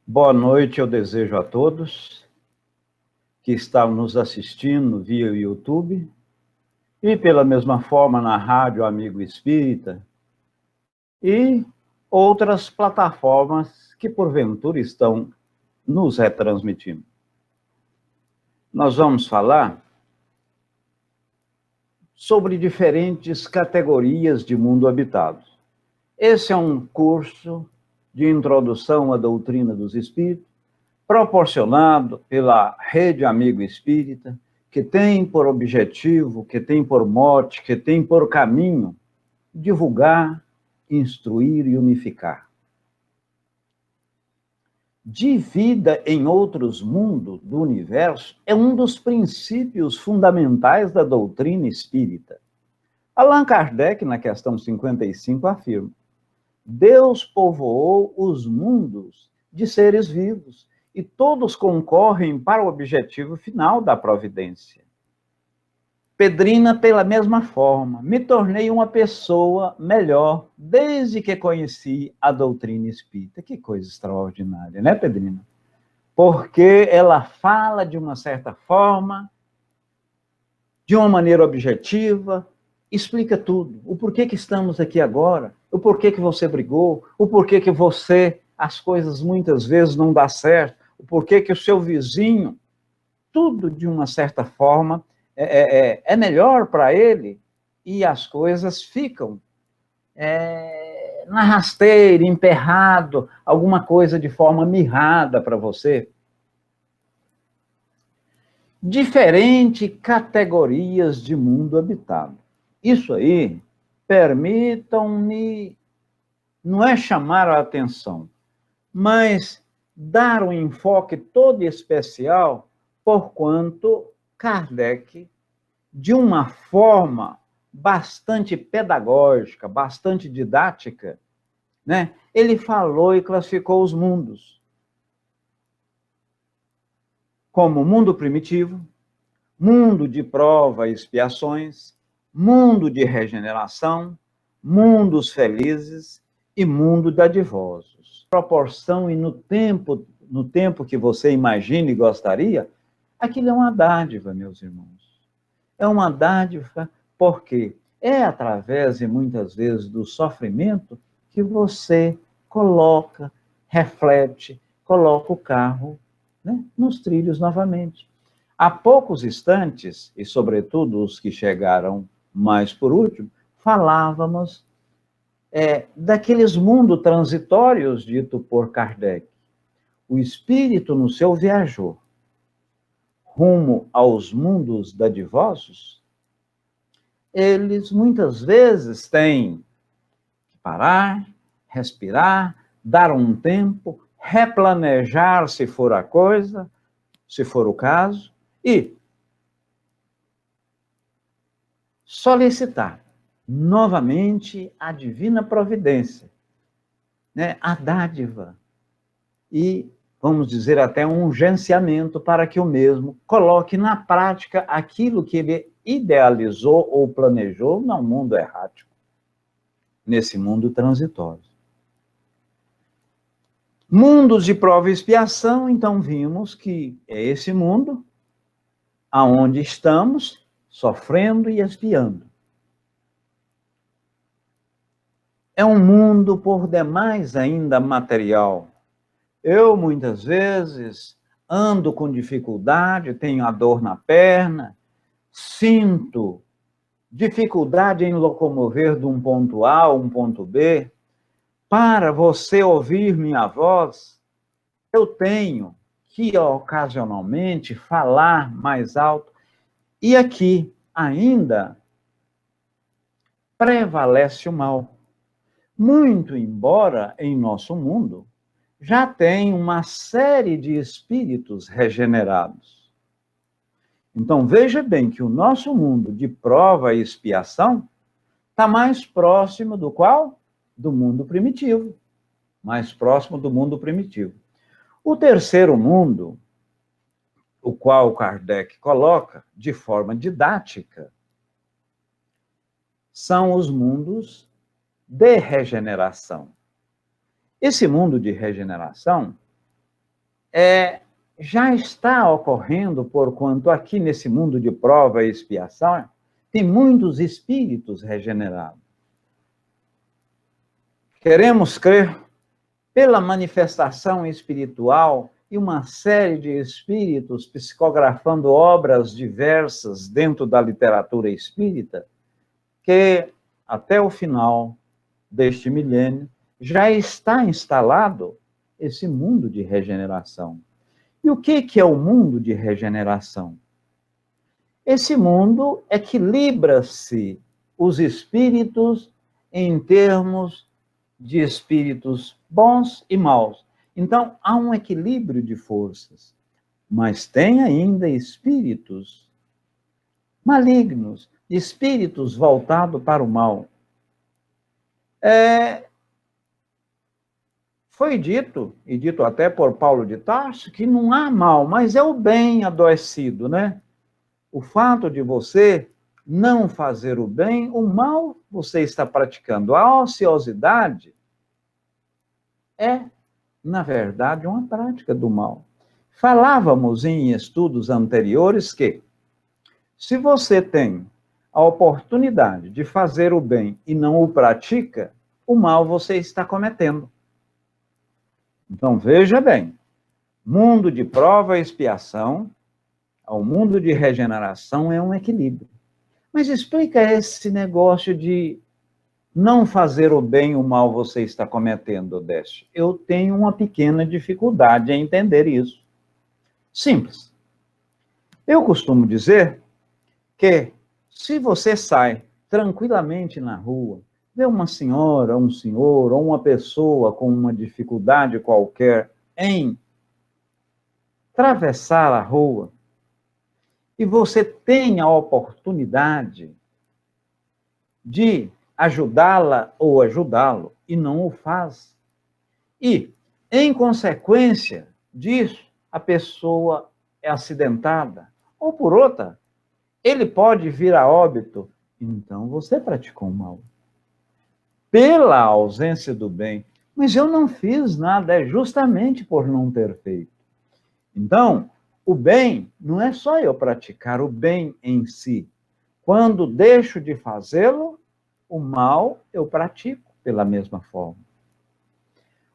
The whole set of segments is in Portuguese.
Boa noite, eu desejo a todos que estão nos assistindo via YouTube e pela mesma forma na Rádio Amigo Espírita e outras plataformas que porventura estão nos retransmitindo. Nós vamos falar sobre diferentes categorias de mundo habitado. Esse é um curso de introdução à doutrina dos espíritos, proporcionado pela Rede Amigo Espírita, que tem por objetivo, que tem por mote, que tem por caminho divulgar, instruir e unificar. De vida em outros mundos do universo é um dos princípios fundamentais da doutrina espírita. Allan Kardec, na questão 55, afirma: Deus povoou os mundos de seres vivos e todos concorrem para o objetivo final da providência. Pedrina, pela mesma forma, me tornei uma pessoa melhor desde que conheci a doutrina espírita. Que coisa extraordinária, né, Pedrina? Porque ela fala de uma certa forma, de uma maneira objetiva, explica tudo. O porquê que estamos aqui agora, o porquê que você brigou, o porquê que você, as coisas muitas vezes não dão certo, o porquê que o seu vizinho, tudo de uma certa forma é melhor para ele e as coisas ficam na rasteira, emperrado, alguma coisa de forma mirrada para você. Diferentes categorias de mundo habitado. Isso aí, permitam-me, não é chamar a atenção, mas dar um enfoque todo especial, porquanto Kardec, de uma forma bastante pedagógica, bastante didática, né, ele falou e classificou os mundos como mundo primitivo, mundo de prova e expiações, mundo de regeneração, mundos felizes e mundo dadivosos. Proporção e no tempo que você imagina e gostaria, aquilo é uma dádiva, meus irmãos. É uma dádiva porque é através, e muitas vezes, do sofrimento que você coloca, reflete, coloca o carro, né, nos trilhos novamente. Há poucos instantes, e sobretudo os que chegaram mais por último, falávamos daqueles mundos transitórios dito por Kardec. O espírito no seu viajou rumo aos mundos dadivosos, eles muitas vezes têm que parar, respirar, dar um tempo, replanejar se for a coisa, se for o caso, e solicitar novamente a divina providência, né, a dádiva, e, vamos dizer, até um urgenciamento para que o mesmo coloque na prática aquilo que ele idealizou ou planejou no mundo errático, nesse mundo transitório. Mundos de prova e expiação, então vimos que é esse mundo aonde estamos sofrendo e expiando. É um mundo por demais ainda material. Eu, muitas vezes, ando com dificuldade, tenho a dor na perna, sinto dificuldade em locomover de um ponto A a um ponto B. Para você ouvir minha voz, eu tenho que, ocasionalmente, falar mais alto. E aqui, ainda, prevalece o mal. Muito embora, em nosso mundo, já tem uma série de espíritos regenerados. Então, veja bem que o nosso mundo de prova e expiação está mais próximo do qual? Do mundo primitivo. Mais próximo do mundo primitivo. O terceiro mundo, o qual Kardec coloca de forma didática, são os mundos de regeneração. Esse mundo de regeneração já está ocorrendo, porquanto aqui nesse mundo de prova e expiação, tem muitos espíritos regenerados. Queremos crer, pela manifestação espiritual e uma série de espíritos psicografando obras diversas dentro da literatura espírita, que até o final deste milênio já está instalado esse mundo de regeneração. E o que é o mundo de regeneração? Esse mundo equilibra-se os espíritos em termos de espíritos bons e maus. Então, há um equilíbrio de forças, mas tem ainda espíritos malignos, espíritos voltados para o mal. Foi dito, e dito até por Paulo de Tarso, que não há mal, mas é o bem adoecido, né? O fato de você não fazer o bem, o mal você está praticando. A ociosidade é, na verdade, uma prática do mal. Falávamos em estudos anteriores que, se você tem a oportunidade de fazer o bem e não o pratica, o mal você está cometendo. Então, veja bem, mundo de prova e expiação, ao mundo de regeneração é um equilíbrio. Mas explica esse negócio de não fazer o bem, o mal você está cometendo, Décio. Eu tenho uma pequena dificuldade em entender isso. Simples. Eu costumo dizer que se você sai tranquilamente na rua, vê uma senhora, um senhor, ou uma pessoa com uma dificuldade qualquer em atravessar a rua, e você tem a oportunidade de ajudá-la ou ajudá-lo, e não o faz. E, em consequência disso, a pessoa é acidentada, ou por outra, ele pode vir a óbito, então você praticou mal. Pela ausência do bem. Mas eu não fiz nada, é justamente por não ter feito. Então, o bem não é só eu praticar o bem em si. Quando deixo de fazê-lo, o mal eu pratico pela mesma forma.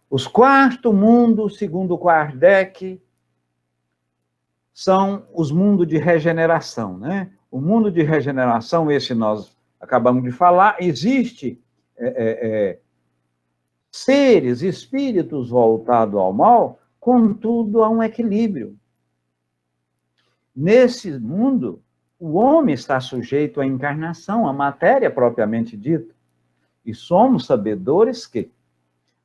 Os quarto mundos, segundo Kardec, são os mundos de regeneração, né? O mundo de regeneração, esse nós acabamos de falar, existe seres, espíritos voltados ao mal, contudo há um equilíbrio. Nesse mundo, o homem está sujeito à encarnação, à matéria propriamente dita. E somos sabedores que,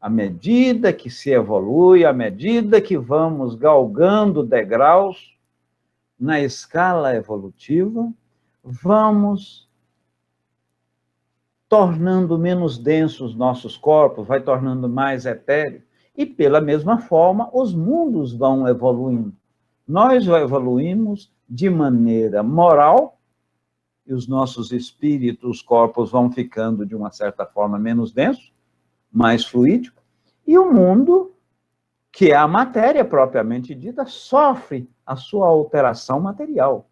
à medida que se evolui, à medida que vamos galgando degraus na escala evolutiva, vamos tornando menos densos nossos corpos, vai tornando mais etéreo. E, pela mesma forma, os mundos vão evoluindo. Nós evoluímos de maneira moral, e os nossos espíritos, os corpos vão ficando, de uma certa forma, menos densos, mais fluídico, e o mundo, que é a matéria propriamente dita, sofre a sua alteração material.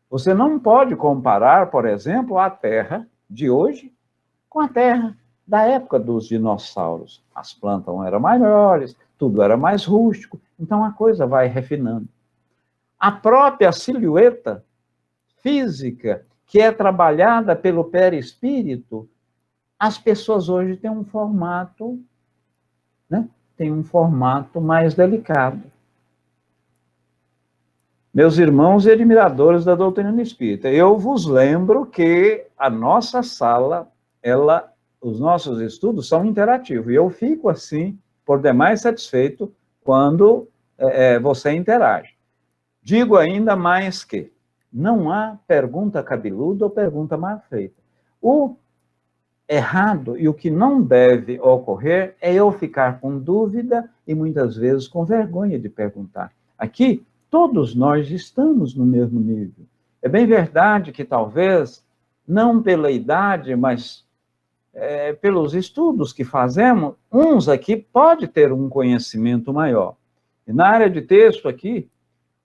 Você não pode comparar, por exemplo, a Terra de hoje com a Terra da época dos dinossauros. As plantas eram maiores, tudo era mais rústico, então a coisa vai refinando. A própria silhueta física, que é trabalhada pelo perispírito, as pessoas hoje têm um formato, né? Tem um formato mais delicado. Meus irmãos e admiradores da doutrina espírita, eu vos lembro que a nossa sala, os nossos estudos são interativos, e eu fico assim, por demais satisfeito, quando você interage. Digo ainda mais que não há pergunta cabeluda ou pergunta mal feita. O errado e o que não deve ocorrer é eu ficar com dúvida e muitas vezes com vergonha de perguntar. Aqui, todos nós estamos no mesmo nível. É bem verdade que talvez, não pela idade, mas pelos estudos que fazemos, uns aqui pode ter um conhecimento maior. E na área de texto aqui,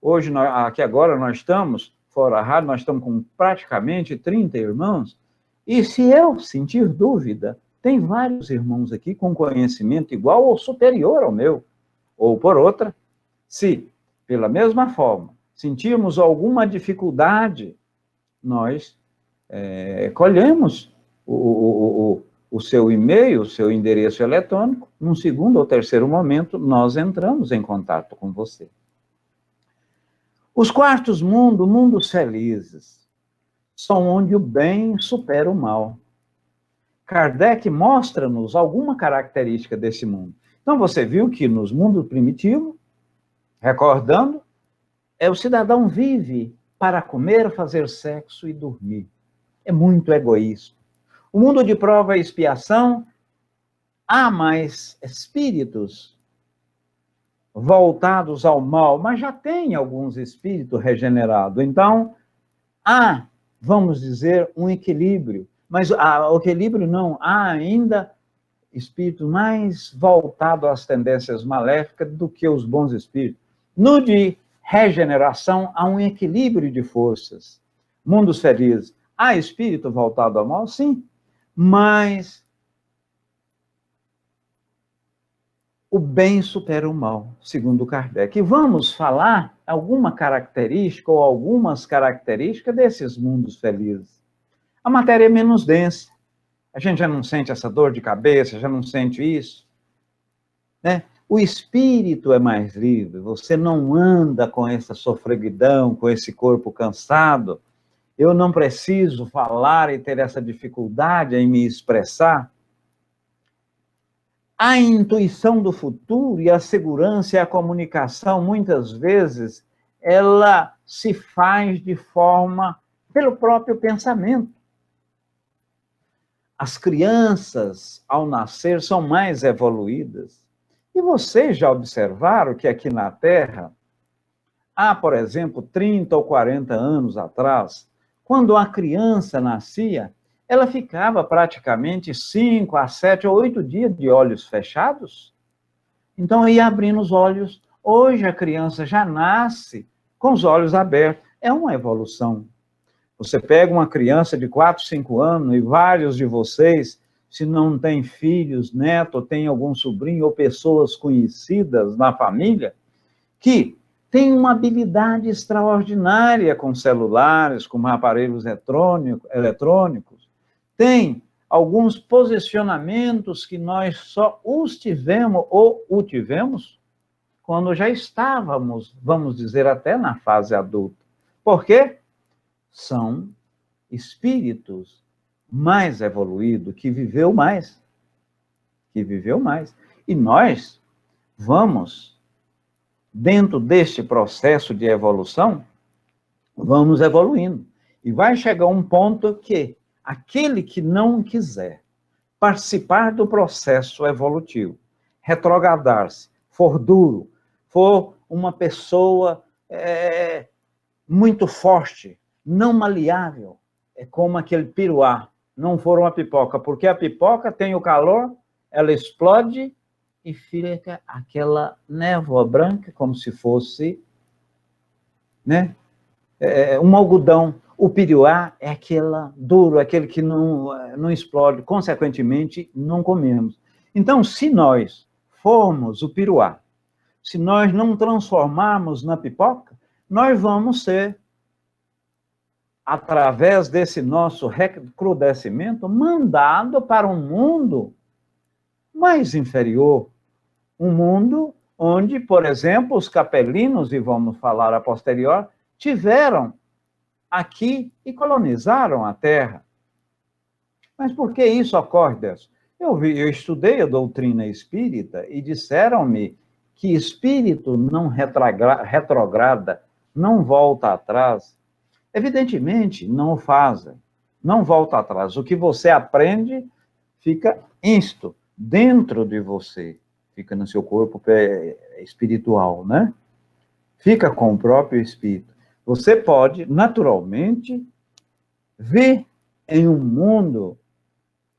hoje, aqui agora nós estamos, fora a rádio, nós estamos com praticamente 30 irmãos, e se eu sentir dúvida, tem vários irmãos aqui com conhecimento igual ou superior ao meu, ou por outra, se, pela mesma forma, sentirmos alguma dificuldade, nós colhemos o seu e-mail, o seu endereço eletrônico, num segundo ou terceiro momento, nós entramos em contato com você. Os quartos mundos, mundos felizes, são onde o bem supera o mal. Kardec mostra-nos alguma característica desse mundo. Então, você viu que nos mundos primitivos, recordando, o cidadão vive para comer, fazer sexo e dormir. É muito egoísmo. O mundo de prova e expiação, há mais espíritos voltados ao mal, mas já tem alguns espíritos regenerados. Então, há, vamos dizer, um equilíbrio. Mas o equilíbrio não, há ainda espíritos mais voltados às tendências maléficas do que os bons espíritos. No de regeneração, há um equilíbrio de forças. Mundos felizes. Há espírito voltado ao mal? Sim. Mas o bem supera o mal, segundo Kardec. E vamos falar alguma característica ou algumas características desses mundos felizes. A matéria é menos densa. A gente já não sente essa dor de cabeça, já não sente isso. Né? O espírito é mais livre. Você não anda com essa sofreguidão, com esse corpo cansado. Eu não preciso falar e ter essa dificuldade em me expressar. A intuição do futuro e a segurança e a comunicação, muitas vezes, ela se faz de forma pelo próprio pensamento. As crianças, ao nascer, são mais evoluídas. E vocês já observaram que aqui na Terra, há, por exemplo, 30 ou 40 anos atrás, quando a criança nascia, ela ficava praticamente 5 a 7 ou 8 dias de olhos fechados. Então, ia abrindo os olhos. Hoje, a criança já nasce com os olhos abertos. É uma evolução. Você pega uma criança de 4, 5 anos e vários de vocês, se não tem filhos, neto, tem algum sobrinho ou pessoas conhecidas na família, que tem uma habilidade extraordinária com celulares, com aparelhos eletrônicos, tem alguns posicionamentos que nós só os tivemos ou o tivemos quando já estávamos, vamos dizer, até na fase adulta. Por quê? São espíritos mais evoluídos, que viveu mais. E nós vamos, dentro deste processo de evolução, vamos evoluindo. E vai chegar um ponto que aquele que não quiser participar do processo evolutivo, retrogradar-se, for duro, for uma pessoa muito forte, não maleável, é como aquele piruá, não for uma pipoca, porque a pipoca tem o calor, ela explode e fica aquela névoa branca, como se fosse, né, um algodão. O piruá é aquele duro, aquele que não explode, consequentemente, não comemos. Então, se nós formos o piruá, se nós não transformarmos na pipoca, nós vamos ser, através desse nosso recrudescimento, mandado para um mundo mais inferior. Um mundo onde, por exemplo, os capelinos, e vamos falar a posterior, tiveram aqui e colonizaram a Terra. Mas por que isso ocorre, Décio? Eu estudei a doutrina espírita e disseram-me que espírito não retrograda, não volta atrás. Evidentemente, não o fazem, não volta atrás. O que você aprende fica insto dentro de você, fica no seu corpo espiritual, né? Fica com o próprio espírito. Você pode, naturalmente, ver em um mundo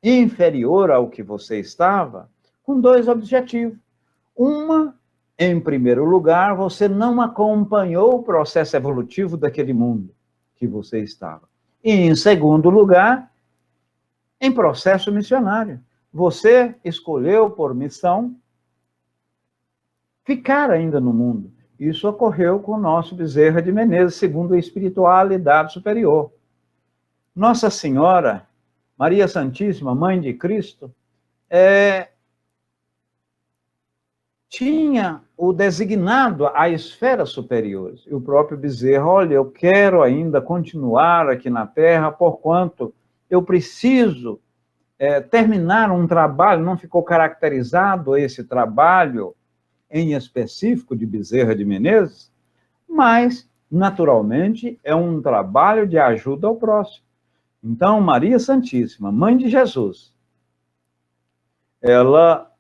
inferior ao que você estava, com dois objetivos. Uma Em primeiro lugar, você não acompanhou o processo evolutivo daquele mundo que você estava. E, em segundo lugar, em processo missionário. Você escolheu por missão ficar ainda no mundo. Isso ocorreu com o nosso Bezerra de Menezes, segundo a espiritualidade superior. Nossa Senhora, Maria Santíssima, Mãe de Cristo, tinha o designado a esferas superiores. E o próprio Bezerra, olha, eu quero ainda continuar aqui na Terra, porquanto eu preciso terminar um trabalho, não ficou caracterizado esse trabalho em específico de Bezerra de Menezes, mas, naturalmente, é um trabalho de ajuda ao próximo. Então, Maria Santíssima, Mãe de Jesus, ela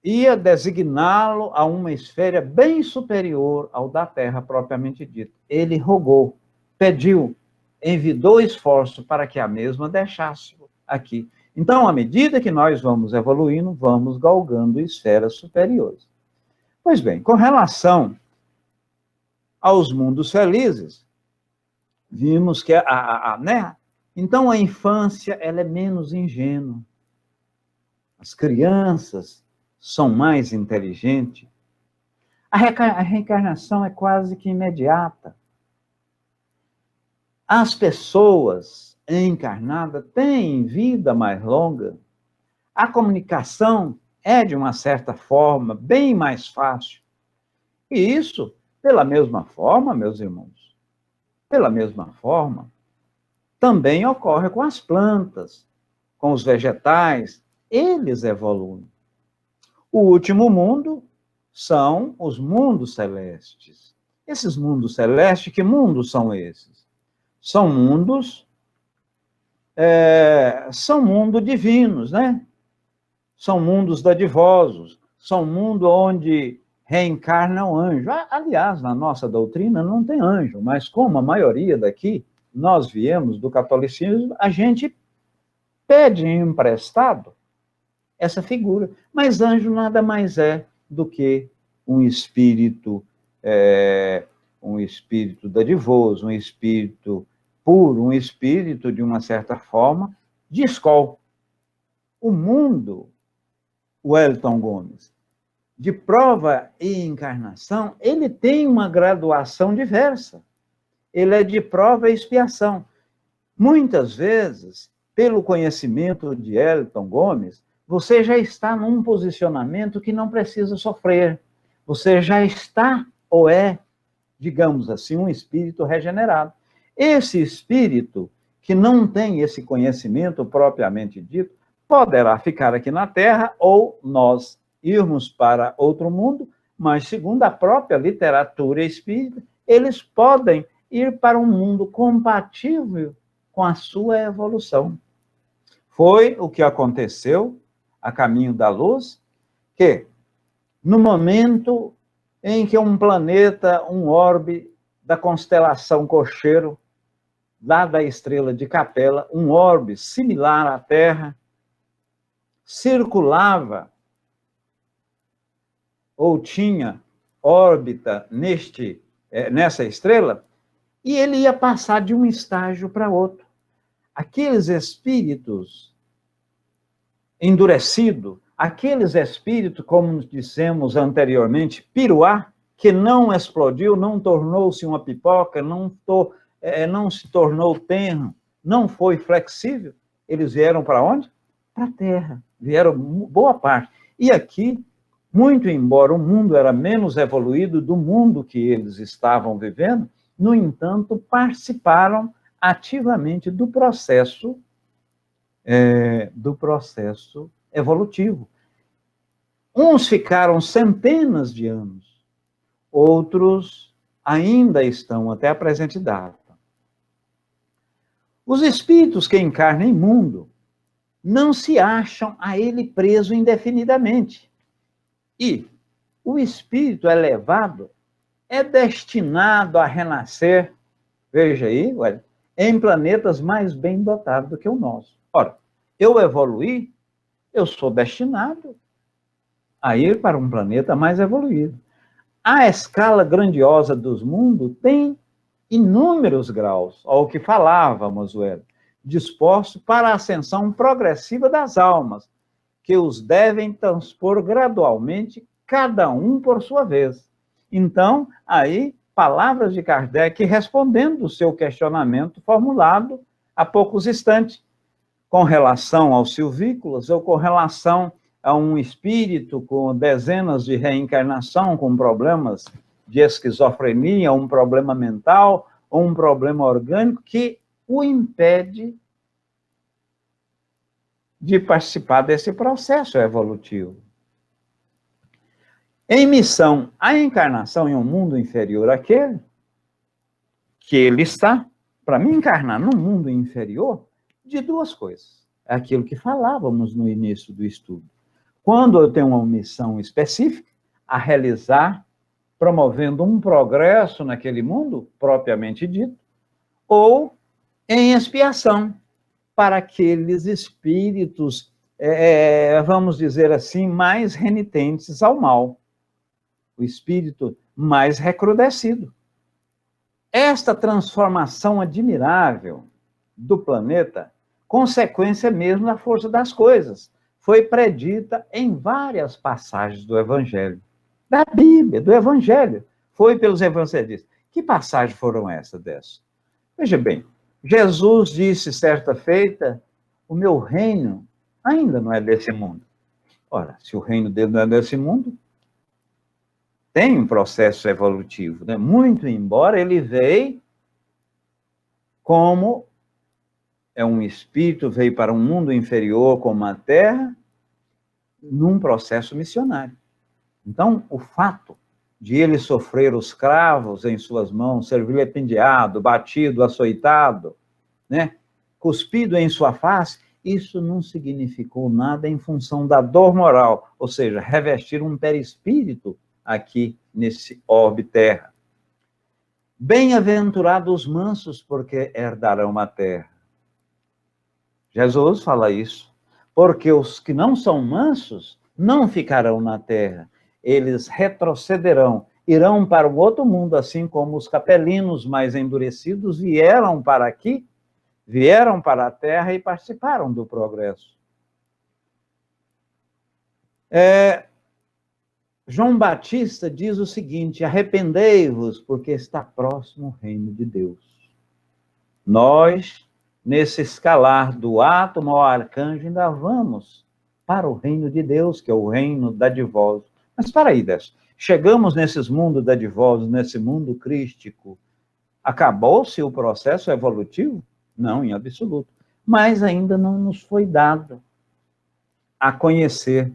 ia designá-lo a uma esfera bem superior ao da Terra propriamente dita. Ele rogou, pediu, envidou esforço para que a mesma deixasse aqui. Então, à medida que nós vamos evoluindo, vamos galgando esferas superiores. Pois bem, com relação aos mundos felizes, vimos que né? Então, a infância ela é menos ingênua. As crianças são mais inteligentes. A reencarnação é quase que imediata. As pessoas encarnadas têm vida mais longa. A comunicação é, de uma certa forma, bem mais fácil. E isso, pela mesma forma, meus irmãos, pela mesma forma, também ocorre com as plantas, com os vegetais, eles evoluem. O último mundo são os mundos celestes. Esses mundos celestes, que mundos são esses? São mundos divinos, né? São mundos dadivosos, são mundos onde reencarnam anjos. Aliás, na nossa doutrina não tem anjo, mas como a maioria daqui, nós viemos do catolicismo, a gente pede emprestado essa figura. Mas anjo nada mais é do que um espírito dadivoso, um espírito puro, um espírito, de uma certa forma, de escola. O mundo, Wellington Gomes, de prova e encarnação, ele tem uma graduação diversa. Ele é de prova e expiação. Muitas vezes, pelo conhecimento de Wellington Gomes, você já está num posicionamento que não precisa sofrer. Você já está, ou é, digamos assim, um espírito regenerado. Esse espírito, que não tem esse conhecimento propriamente dito, poderá ficar aqui na Terra, ou nós irmos para outro mundo, mas, segundo a própria literatura espírita, eles podem ir para um mundo compatível com a sua evolução. Foi o que aconteceu a caminho da luz, que no momento em que um planeta, um orbe da constelação Cocheiro, lá da estrela de Capela, um orbe similar à Terra, circulava ou tinha órbita nessa estrela, e ele ia passar de um estágio para outro. Aqueles espíritos endurecidos, aqueles espíritos, como dissemos anteriormente, piruá, que não explodiu, não tornou-se uma pipoca, não se tornou tenro, não foi flexível, eles vieram para onde? Para a Terra, vieram boa parte. E aqui, muito embora o mundo era menos evoluído do mundo que eles estavam vivendo, no entanto, participaram ativamente do processo evolutivo. Uns ficaram centenas de anos, outros ainda estão até a presente data. Os espíritos que encarnam em mundo não se acham a ele preso indefinidamente. E o espírito elevado é destinado a renascer, veja aí, em planetas mais bem dotados do que o nosso. Ora, eu evoluí, eu sou destinado a ir para um planeta mais evoluído. A escala grandiosa dos mundos tem inúmeros graus, ao que falávamos, Wellington, disposto para a ascensão progressiva das almas, que os devem transpor gradualmente, cada um por sua vez. Então, aí, palavras de Kardec respondendo o seu questionamento formulado há poucos instantes, com relação aos silvícolas ou com relação a um espírito com dezenas de reencarnação, com problemas de esquizofrenia, um problema mental ou um problema orgânico que o impede de participar desse processo evolutivo. Em missão, a encarnação em um mundo inferior àquele que ele está, para me encarnar num mundo inferior, de duas coisas. É aquilo que falávamos no início do estudo. Quando eu tenho uma missão específica a realizar, promovendo um progresso naquele mundo, propriamente dito, ou em expiação, para aqueles espíritos, vamos dizer assim, mais renitentes ao mal. O espírito mais recrudescido. Esta transformação admirável do planeta, consequência mesmo da força das coisas, foi predita em várias passagens do Evangelho, da Bíblia, do Evangelho, foi pelos evangelistas. Que passagens foram essas dessas? Veja bem, Jesus disse certa feita, o meu reino ainda não é desse mundo. Ora, se o reino dele não é desse mundo, tem um processo evolutivo, né? Muito embora ele veio como um espírito, veio para um mundo inferior como a Terra, num processo missionário. Então, o fato de ele sofrer os cravos em suas mãos, ser vilipendiado, batido, açoitado, né? Cuspido em sua face, isso não significou nada em função da dor moral, ou seja, revestir um perispírito aqui nesse orbe terra. Bem-aventurados os mansos, porque herdarão a terra. Jesus fala isso, porque os que não são mansos não ficarão na terra, eles retrocederão, irão para o outro mundo, assim como os capelinos mais endurecidos vieram para aqui, vieram para a terra e participaram do progresso. João Batista diz o seguinte: arrependei-vos, porque está próximo o reino de Deus. Nós, nesse escalar do átomo ao arcanjo, ainda vamos para o reino de Deus, que é o reino dadivoso. Mas para aí, Décio, chegamos nesses mundos dadivosos, nesse mundo crístico, acabou-se o processo evolutivo? Não, em absoluto. Mas ainda não nos foi dado a conhecer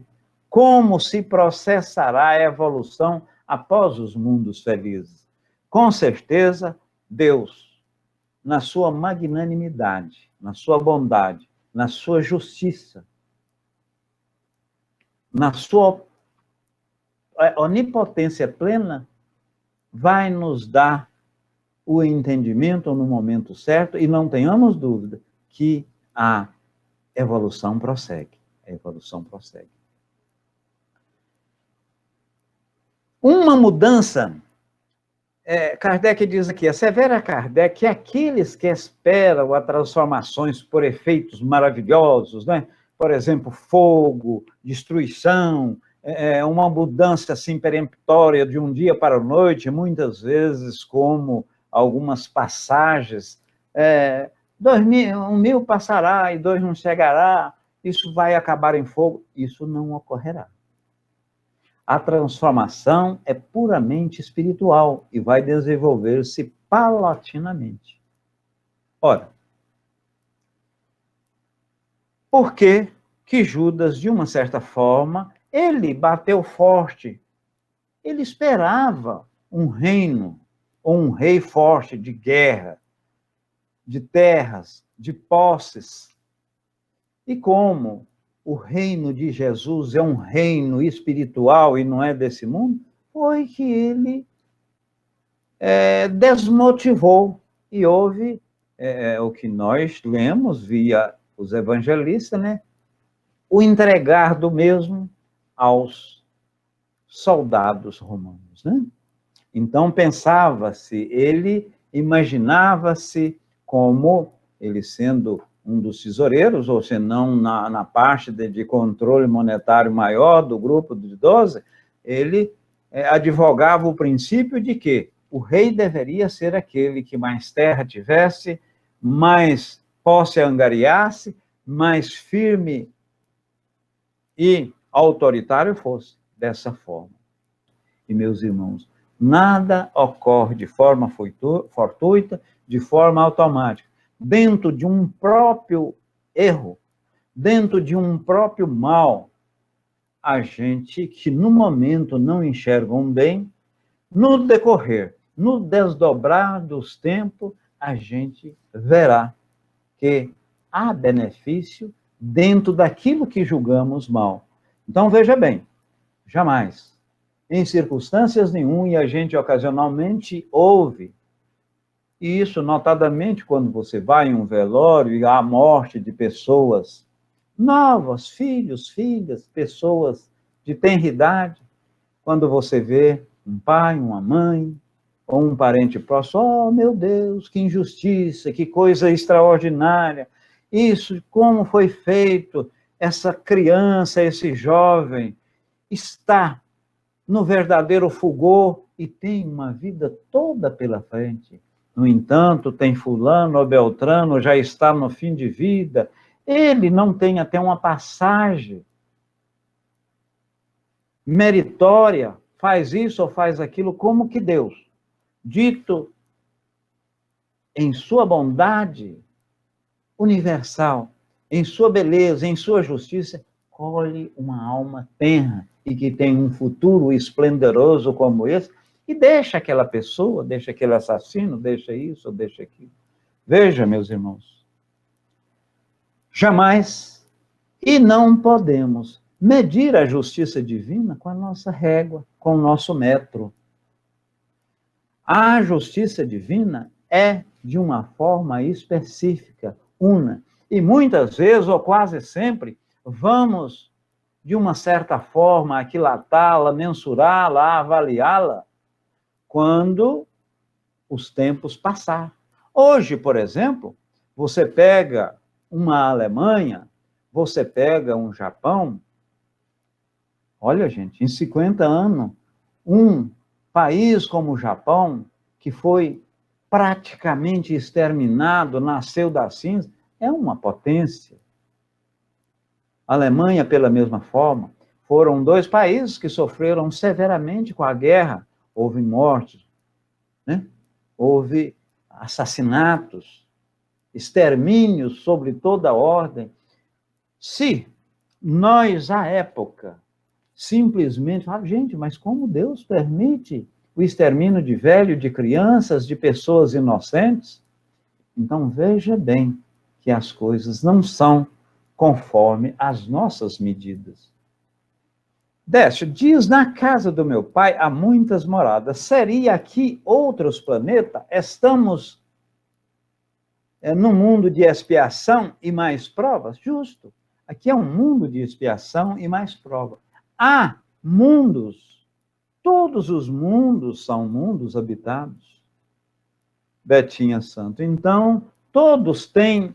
como se processará a evolução após os mundos felizes. Com certeza, Deus, na sua magnanimidade, na sua bondade, na sua justiça, na sua onipotência plena, vai nos dar o entendimento no momento certo, e não tenhamos dúvida que a evolução prossegue. A evolução prossegue. Uma mudança, Kardec diz aqui, assevera Kardec que aqueles que esperam a transformações por efeitos maravilhosos, né? Por exemplo, fogo, destruição, uma mudança assim peremptória de um dia para a noite, muitas vezes como algumas passagens, 1.000 passará e 2 não chegará, isso vai acabar em fogo, isso não ocorrerá. A transformação é puramente espiritual e vai desenvolver-se paulatinamente. Ora, por que que Judas, de uma certa forma, ele bateu forte? Ele esperava um reino, ou um rei forte de guerra, de terras, de posses. E como o reino de Jesus é um reino espiritual e não é desse mundo, foi que ele desmotivou. E houve o que nós lemos via os evangelistas, né? O entregar do mesmo aos soldados romanos, né? Então, pensava-se, ele imaginava-se como ele sendo um dos tesoureiros, ou se não na parte de controle monetário maior do grupo de 12, ele advogava o princípio de que o rei deveria ser aquele que mais terra tivesse, mais posse angariasse, mais firme e autoritário fosse, dessa forma. E, meus irmãos, nada ocorre de forma fortuita, de forma automática. Dentro de um próprio erro, dentro de um próprio mal, a gente que no momento não enxerga um bem, no decorrer, no desdobrar dos tempos, a gente verá que há benefício dentro daquilo que julgamos mal. Então, veja bem, jamais, em circunstâncias nenhuma, e a gente ocasionalmente ouve, e isso notadamente quando você vai em um velório e há a morte de pessoas novas, filhos, filhas, pessoas de tenra idade, quando você vê um pai, uma mãe, ou um parente próximo, oh, meu Deus, que injustiça, que coisa extraordinária, isso, como foi feito, essa criança, esse jovem, está no verdadeiro fulgor e tem uma vida toda pela frente. No entanto, tem fulano ou beltrano, já está no fim de vida, ele não tem até uma passagem meritória, faz isso ou faz aquilo, como que Deus, dito em sua bondade universal, em sua beleza, em sua justiça, colhe uma alma tenra e que tem um futuro esplendoroso como esse, e deixa aquela pessoa, deixa aquele assassino, deixa isso, deixa aquilo. Veja, meus irmãos, jamais, e não podemos medir a justiça divina com a nossa régua, com o nosso metro. A justiça divina é de uma forma específica, una. E muitas vezes, ou quase sempre, vamos, de uma certa forma, aquilatá-la, mensurá-la, avaliá-la, quando os tempos passar. Hoje, por exemplo, você pega uma Alemanha, você pega um Japão, olha, gente, em 50 anos, um país como o Japão, que foi praticamente exterminado, nasceu da cinza, é uma potência. A Alemanha, pela mesma forma, foram dois países que sofreram severamente com a guerra. Houve mortes, né? Houve assassinatos, extermínios sobre toda a ordem. Se nós, à época, simplesmente falar, gente, mas como Deus permite o extermínio de velhos, de crianças, de pessoas inocentes? Então, veja bem que as coisas não são conforme as nossas medidas. Décio, diz, na casa do meu pai há muitas moradas. Seria aqui outros planetas? Estamos num mundo de expiação e mais provas? Justo. Aqui é um mundo de expiação e mais provas. Há mundos, todos os mundos são mundos habitados. Betinha Santo. Então, todos têm,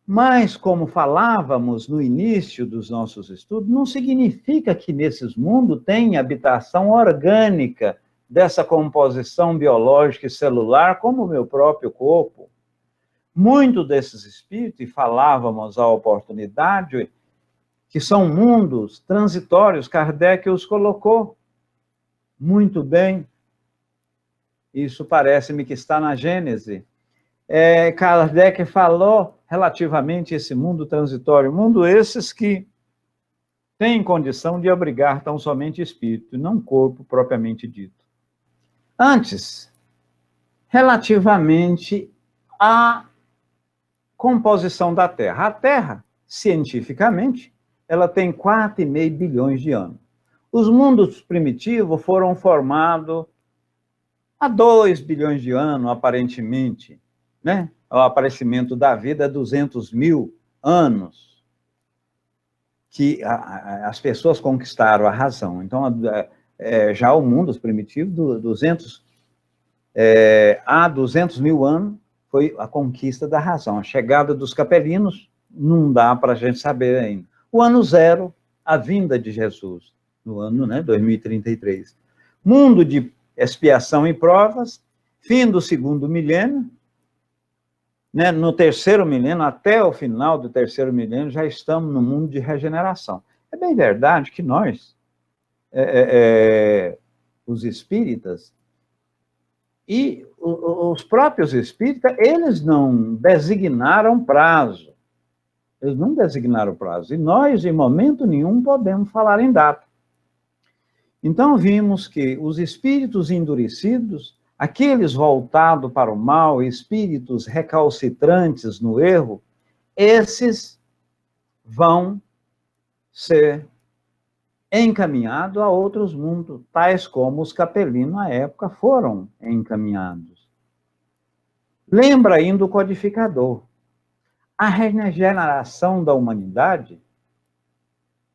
mas como falávamos no início dos nossos estudos, não significa que nesses mundos tem habitação orgânica dessa composição biológica e celular, como o meu próprio corpo. Muitos desses espíritos, e falávamos à oportunidade, que são mundos transitórios, Kardec os colocou muito bem. Isso parece-me que está na Gênese. Kardec falou relativamente a esse mundo transitório, mundo esses que têm condição de abrigar tão somente espírito, não corpo propriamente dito. Antes, relativamente à composição da Terra. A Terra, cientificamente, ela tem 4,5 bilhões de anos. Os mundos primitivos foram formados há 2 bilhões de anos, aparentemente, né? O aparecimento da vida é 200 mil anos. que as pessoas conquistaram a razão. Então, já o mundo, os primitivos, há 200 mil anos, foi a conquista da razão. A chegada dos capelinos não dá para a gente saber ainda. O ano zero, a vinda de Jesus, no ano 2033. Mundo de expiação e provas, fim do segundo milênio, no terceiro milênio, até o final do terceiro milênio, já estamos no mundo de regeneração. É bem verdade que nós, os espíritas, e os próprios espíritas, eles não designaram prazo. Eles não designaram prazo. E nós, em momento nenhum, podemos falar em data. Então, vimos que os espíritos endurecidos, aqueles voltados para o mal, espíritos recalcitrantes no erro, esses vão ser encaminhados a outros mundos, tais como os capelinos, na época, foram encaminhados. Lembra ainda o codificador. A regeneração da humanidade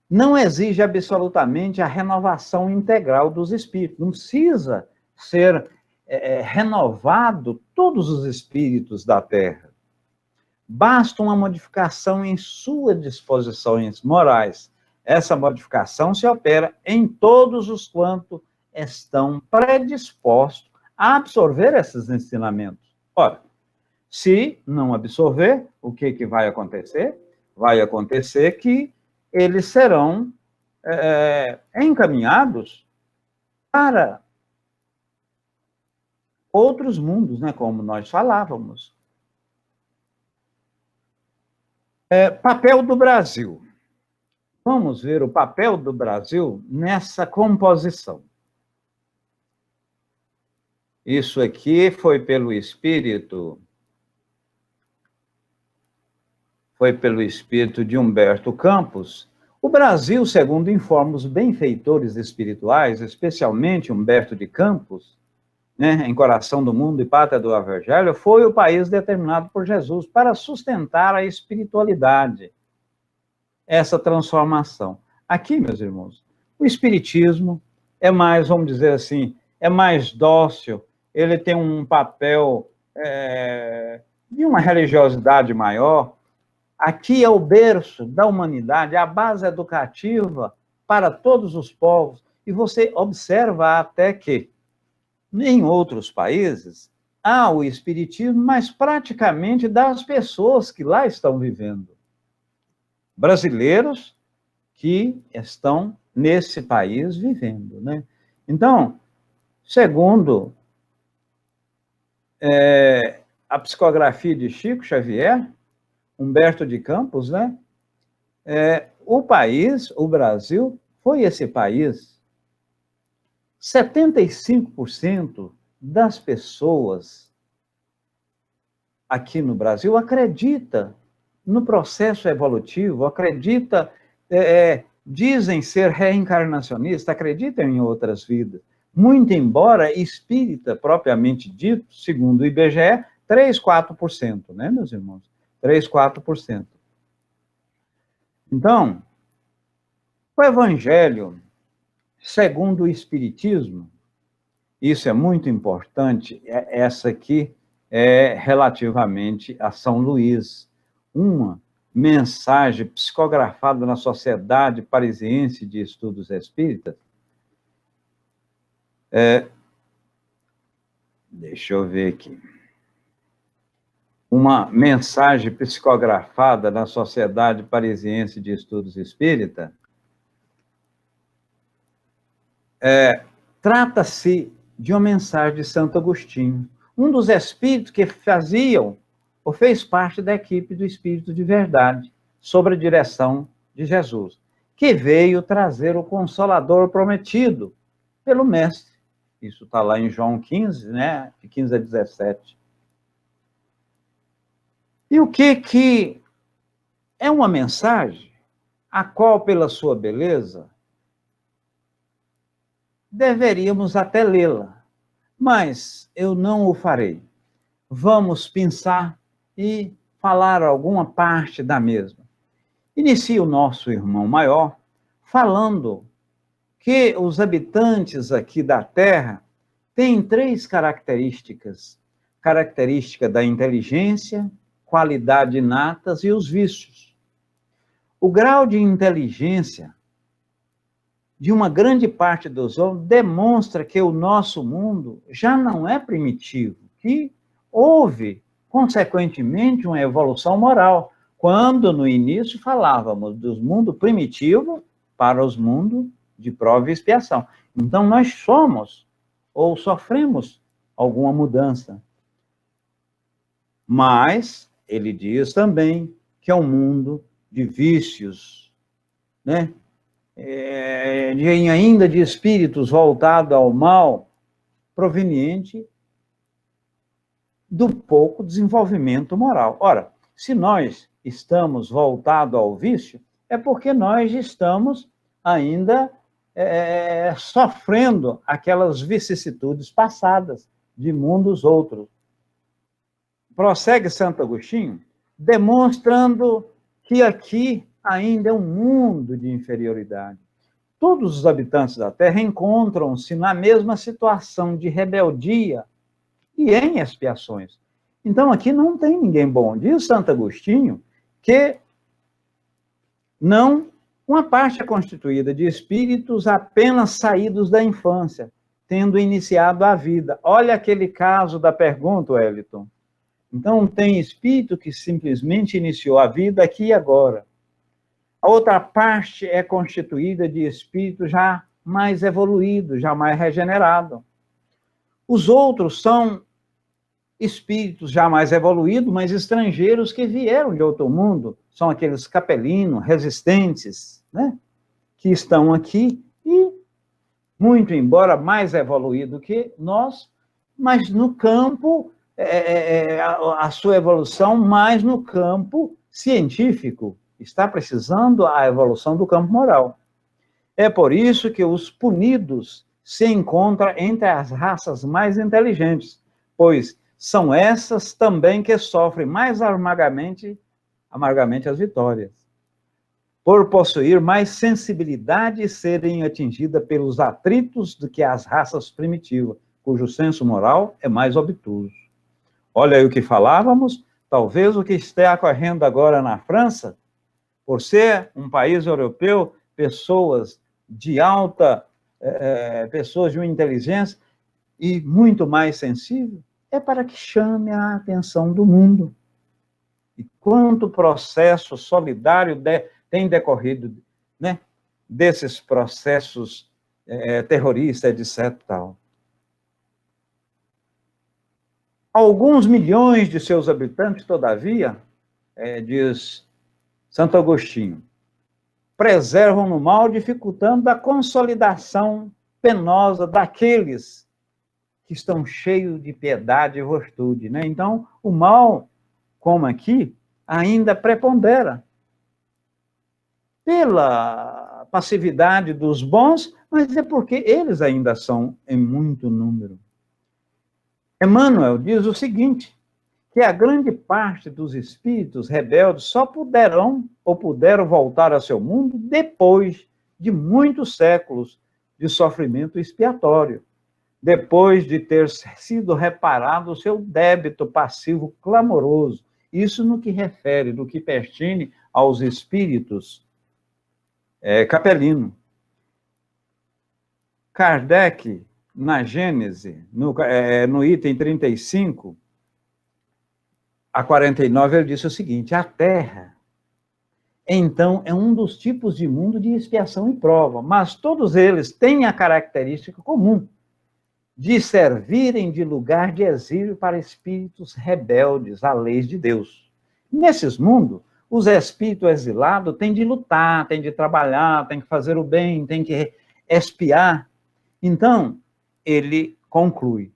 não exige absolutamente a renovação integral dos espíritos. Não precisa ser renovado todos os espíritos da Terra. Basta uma modificação em suas disposições morais. Essa modificação se opera em todos os quantos estão predispostos a absorver esses ensinamentos. Ora, se não absorver, o que vai acontecer? Vai acontecer que eles serão encaminhados para outros mundos, como nós falávamos. Papel do Brasil. Vamos ver o papel do Brasil nessa composição. Isso aqui foi pelo espírito de Humberto Campos. O Brasil, segundo informam os benfeitores espirituais, especialmente Humberto de Campos, em Coração do Mundo e Pátria do Evangelho, foi o país determinado por Jesus para sustentar a espiritualidade, essa transformação. Aqui, meus irmãos, o espiritismo é mais, vamos dizer assim, é mais dócil, ele tem um papel de uma religiosidade maior. Aqui é o berço da humanidade, a base educativa para todos os povos. E você observa até que, em outros países, há o espiritismo, mas praticamente das pessoas que lá estão vivendo. Brasileiros que estão nesse país vivendo, Então, segundo a psicografia de Chico Xavier, Humberto de Campos, o país, o Brasil, foi esse país. 75% das pessoas aqui no Brasil acredita no processo evolutivo, acredita, dizem ser reencarnacionistas, acreditam em outras vidas. Muito embora espírita, propriamente dito, segundo o IBGE, 3, 4%, meus irmãos? 3, 4%. Então, o Evangelho, segundo o Espiritismo, isso é muito importante, essa aqui é relativamente a São Luís, uma mensagem psicografada na Sociedade Parisiense de Estudos Espíritas. Deixa eu ver aqui. Uma mensagem psicografada na Sociedade Parisiense de Estudos Espíritas. Trata-se de uma mensagem de Santo Agostinho, um dos espíritos que fez parte da equipe do Espírito de Verdade, sob a direção de Jesus, que veio trazer o Consolador prometido pelo Mestre. Isso está lá em João 15, de 15 a 17. E o que é uma mensagem a qual, pela sua beleza, deveríamos até lê-la, mas eu não o farei. Vamos pensar e falar alguma parte da mesma. inicia o nosso irmão maior falando que os habitantes aqui da Terra têm 3 características: característica da inteligência, qualidade inatas e os vícios. O grau de inteligência de uma grande parte dos homens demonstra que o nosso mundo já não é primitivo, que houve, consequentemente, uma evolução moral, quando no início falávamos dos mundos primitivos para os mundos de prova e expiação. Então nós somos ou sofremos alguma mudança. Mas ele diz também que é um mundo de vícios, né? Ainda de espíritos voltados ao mal, proveniente do pouco desenvolvimento moral. Ora, se nós estamos voltados ao vício, é porque nós estamos ainda sofrendo aquelas vicissitudes passadas de mundos outros. Prossegue Santo Agostinho, demonstrando que aqui ainda é um mundo de inferioridade. Todos os habitantes da Terra encontram-se na mesma situação de rebeldia e em expiações. Então, aqui não tem ninguém bom. Diz Santo Agostinho que não, uma parte é constituída de espíritos apenas saídos da infância, tendo iniciado a vida. Olha aquele caso da pergunta, Wellington. Então, tem espírito que simplesmente iniciou a vida aqui e agora. A outra parte é constituída de espírito já mais evoluído, já mais regenerado. Os outros são espíritos já mais evoluídos, mas estrangeiros que vieram de outro mundo. São aqueles capelinos, resistentes, né? Que estão aqui e, muito embora mais evoluído que nós, mas no campo, a sua evolução mais no campo científico. Está precisando a evolução do campo moral. É por isso que os punidos se encontram entre as raças mais inteligentes, pois são essas também que sofrem mais amargamente as vitórias, por possuir mais sensibilidade e serem atingidas pelos atritos do que as raças primitivas, cujo senso moral é mais obtuso. Olha aí o que falávamos, talvez o que está ocorrendo agora na França, por ser um país europeu, pessoas de alta, pessoas de uma inteligência e muito mais sensível, é para que chame a atenção do mundo. E quanto processo solidário tem decorrido, né, desses processos terroristas, etc. Tal. Alguns milhões de seus habitantes, todavia, diz Santo Agostinho, preservam no mal, dificultando a consolidação penosa daqueles que estão cheios de piedade e virtude, né? Então, o mal, como aqui, ainda prepondera pela passividade dos bons, mas é porque eles ainda são em muito número. Emmanuel diz o seguinte, que a grande parte dos espíritos rebeldes só puderam voltar a seu mundo depois de muitos séculos de sofrimento expiatório, depois de ter sido reparado o seu débito passivo clamoroso. Isso no que refere, no que pertine aos espíritos capelinos. Kardec, na Gênese, no item 35, a 49, ele disse o seguinte, a Terra, então, é um dos tipos de mundo de expiação e prova, mas todos eles têm a característica comum de servirem de lugar de exílio para espíritos rebeldes à lei de Deus. Nesses mundos, os espíritos exilados têm de lutar, têm de trabalhar, têm que fazer o bem, têm que expiar. Então, ele conclui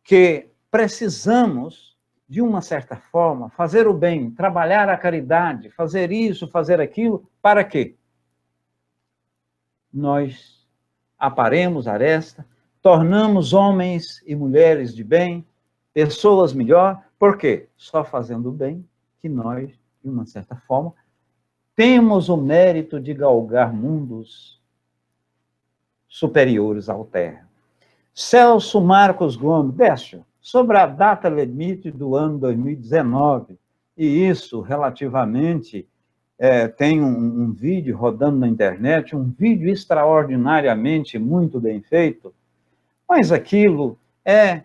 que precisamos, de uma certa forma, fazer o bem, trabalhar a caridade, fazer isso, fazer aquilo, para quê? Nós aparemos aresta, tornamos homens e mulheres de bem, pessoas melhor, por quê? Só fazendo o bem que nós, de uma certa forma, temos o mérito de galgar mundos superiores ao terra. Celso Marcos Gomes, Décio, sobre a data limite do ano 2019, e isso relativamente, tem um vídeo rodando na internet, um vídeo extraordinariamente muito bem feito, mas aquilo é,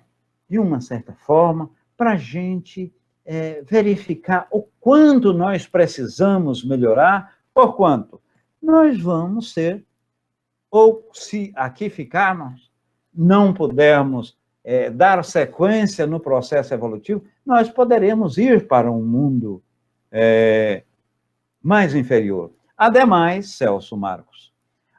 de uma certa forma, para a gente verificar o quanto nós precisamos melhorar, por quanto nós vamos ser, ou se aqui ficarmos, não pudermos dar sequência no processo evolutivo, nós poderemos ir para um mundo mais inferior. Ademais, Celso Marcos,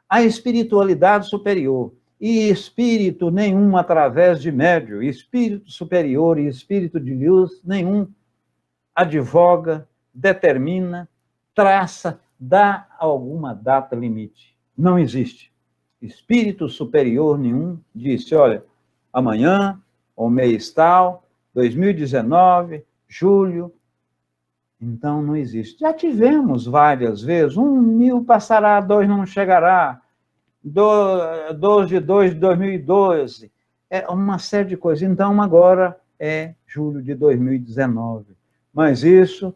a espiritualidade superior e espírito nenhum através de médio, espírito superior e espírito de luz nenhum advoga, determina, traça, dá alguma data limite. Não existe. Espírito superior nenhum disse, olha, amanhã, ou mês tal, 2019, julho. Então, não existe. Já tivemos várias vezes, 1.000 passará, 2 não chegará, 12 de 2 de 2012, uma série de coisas. Então, agora é julho de 2019. Mas isso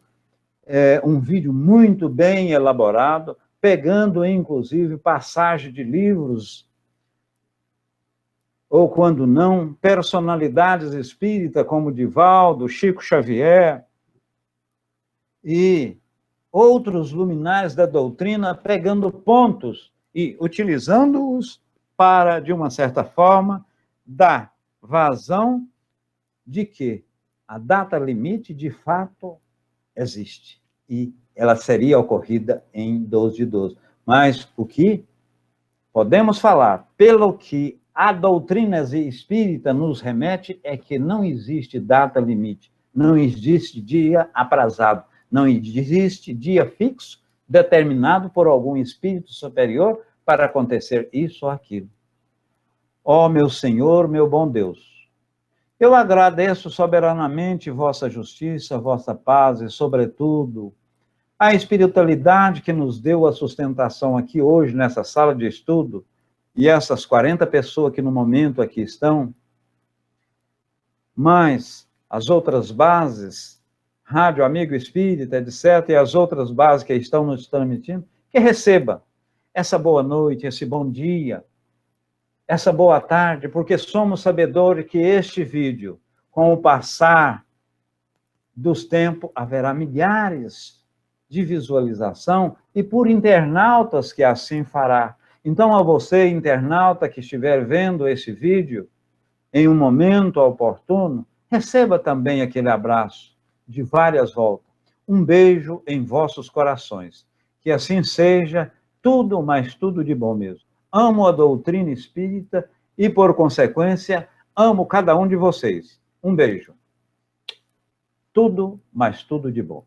é um vídeo muito bem elaborado, pegando, inclusive, passagem de livros, ou, quando não, personalidades espíritas, como Divaldo, Chico Xavier, e outros luminares da doutrina, pegando pontos e utilizando-os para, de uma certa forma, dar vazão de que a data limite, de fato, existe. E ela seria ocorrida em 12 de 12. Mas o que podemos falar, pelo que a doutrina espírita nos remete, é que não existe data limite, não existe dia aprazado, não existe dia fixo determinado por algum espírito superior para acontecer isso ou aquilo. Ó meu Senhor, meu bom Deus, eu agradeço soberanamente vossa justiça, vossa paz e, sobretudo, a espiritualidade que nos deu a sustentação aqui hoje, nessa sala de estudo, e essas 40 pessoas que no momento aqui estão, mas as outras bases, Rádio Amigo Espírita, etc., e as outras bases que estão nos transmitindo, que receba essa boa noite, esse bom dia, essa boa tarde, porque somos sabedores que este vídeo, com o passar dos tempos, haverá milhares de visualização e por internautas que assim fará. Então, a você, internauta, que estiver vendo esse vídeo, em um momento oportuno, receba também aquele abraço de várias voltas. Um beijo em vossos corações. Que assim seja, tudo, mas tudo de bom mesmo. Amo a doutrina espírita e, por consequência, amo cada um de vocês. Um beijo. Tudo, mas tudo de bom.